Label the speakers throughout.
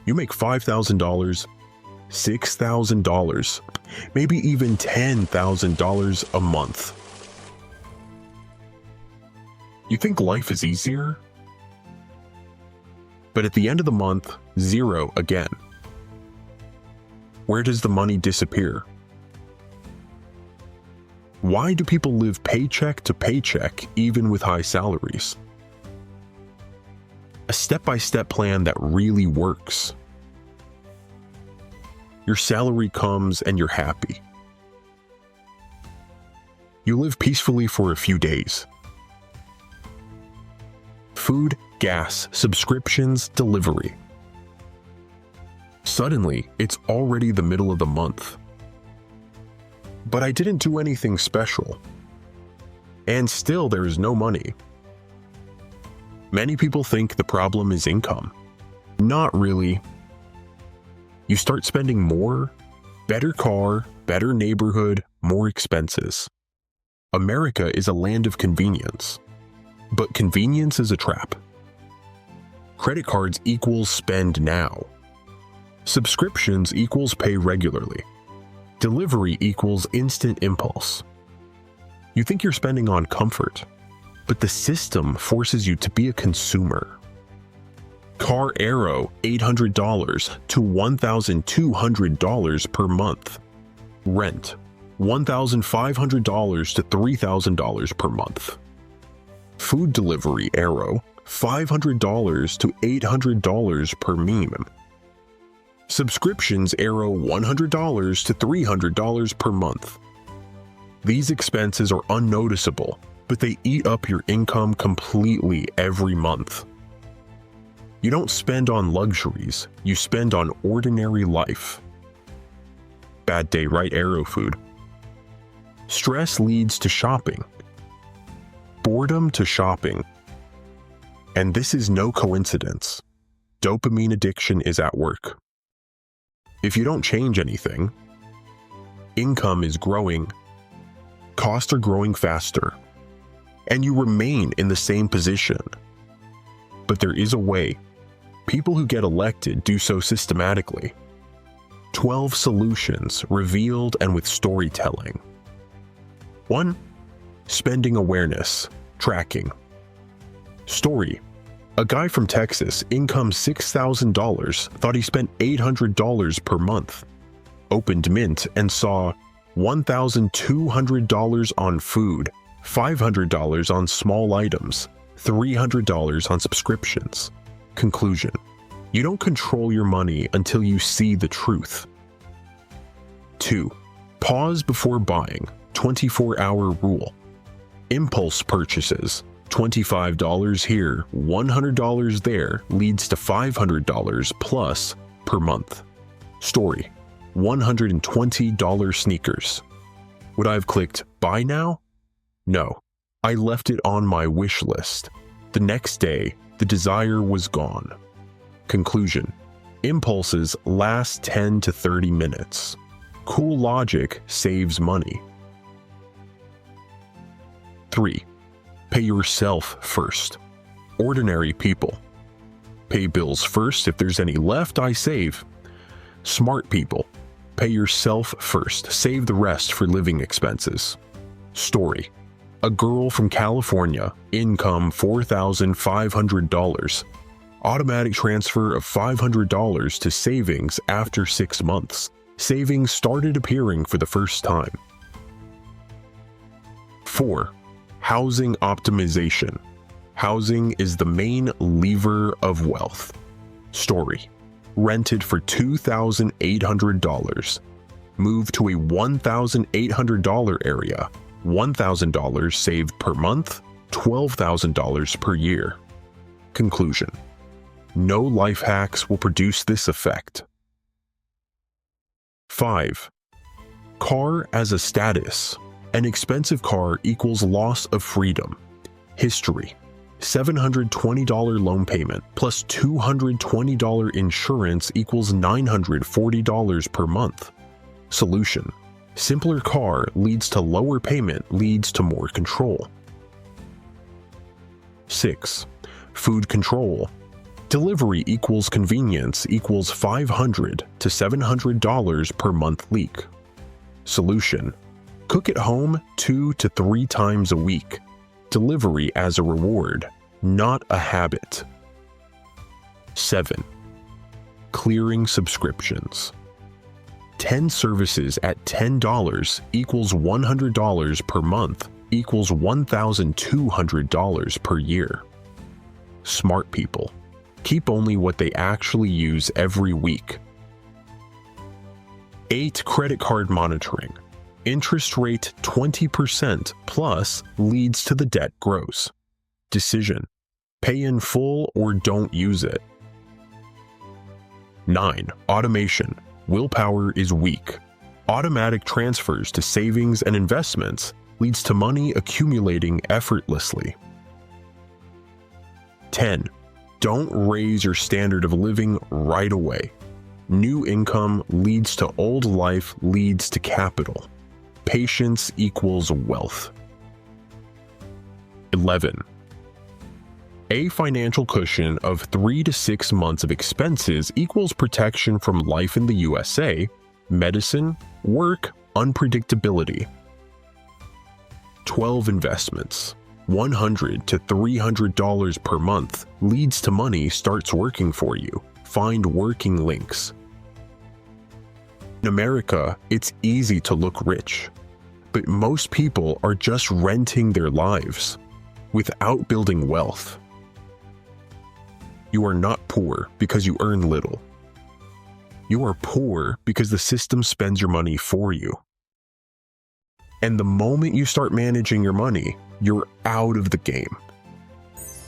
Speaker 1: You make $5,000, $6,000, maybe even $10,000 a month. You think life is easier? But at the end of the month, zero again. Where does the money disappear? Why do people live paycheck to paycheck even with high salaries? A step-by-step plan that really works. Your salary comes and you're happy. You live peacefully for a few days. Food, gas, subscriptions, delivery. Suddenly, it's already the middle of the month. But I didn't do anything special. And still there is no money. Many people think the problem is income. Not really. You start spending more, better car, better neighborhood, more expenses. America is a land of convenience. But convenience is a trap. Credit cards equals spend now. Subscriptions equals pay regularly. Delivery equals instant impulse. You think you're spending on comfort, but the system forces you to be a consumer. Car Arrow, $800 to $1,200 per month. Rent, $1,500 to $3,000 per month. Food delivery Arrow, $500 to $800 per meme. Subscriptions Arrow, $100 to $300 per month. These expenses are unnoticeable, but they eat up your income completely every month. You don't spend on luxuries, you spend on ordinary life. Bad day, right? Arrow food. Stress leads to shopping. Boredom to shopping. And this is no coincidence. Dopamine addiction is at work. If you don't change anything, income is growing, costs are growing faster, and you remain in the same position. But there is a way. People who get elected do so systematically. 12 solutions revealed and with storytelling. 1. Spending awareness, tracking. Story. A guy from Texas, income $6,000, thought he spent $800 per month. Opened Mint and saw $1,200 on food, $500 on small items, $300 on subscriptions. Conclusion. You don't control your money until you see the truth. 2. Pause before buying, 24-hour rule. Impulse purchases, $25 here, $100 there, leads to $500 plus per month. Story. $120 sneakers. Would I have clicked buy now? No. I left it on my wish list. The next day, the desire was gone. Conclusion. Impulses last 10 to 30 minutes. Cool logic saves money. 3. Pay yourself first. Ordinary people. Pay bills first. If there's any left, I save. Smart people. Pay yourself first. Save the rest for living expenses. Story. A girl from California, income $4,500. Automatic transfer of $500 to savings after 6 months. Savings started appearing for the first time. 4. Housing optimization. Housing is the main lever of wealth. Story. Rented for $2,800. Moved to a $1,800 area. $1,000 saved per month, $12,000 per year. Conclusion. No life hacks will produce this effect. 5. Car as a status. An expensive car equals loss of freedom. History. $720 loan payment plus $220 insurance equals $940 per month. Solution. Simpler car leads to lower payment, leads to more control. 6. Food control. Delivery equals convenience equals $500 to $700 per month leak. Solution: cook at home 2 to 3 times a week. Delivery as a reward, not a habit. 7. Clearing subscriptions. 10 services at $10 equals $100 per month equals $1,200 per year. Smart people keep only what they actually use every week. 8. Credit card monitoring. Interest rate 20% plus leads to the debt grows. Decision: pay in full or don't use it. 9. Automation. Willpower is weak. Automatic transfers to savings and investments leads to money accumulating effortlessly. 10. Don't raise your standard of living right away. New income leads to old life leads to capital. Patience equals wealth. 11. A financial cushion of 3 to 6 months of expenses equals protection from life in the USA, medicine, work, unpredictability. 12. Investments. $100 to $300 per month leads to money starts working for you. Find working links. In America, it's easy to look rich, but most people are just renting their lives without building wealth. You are not poor because you earn little. You are poor because the system spends your money for you. And the moment you start managing your money, you're out of the game.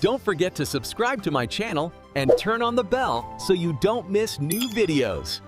Speaker 2: Don't forget to subscribe to my channel and turn on the bell so you don't miss new videos.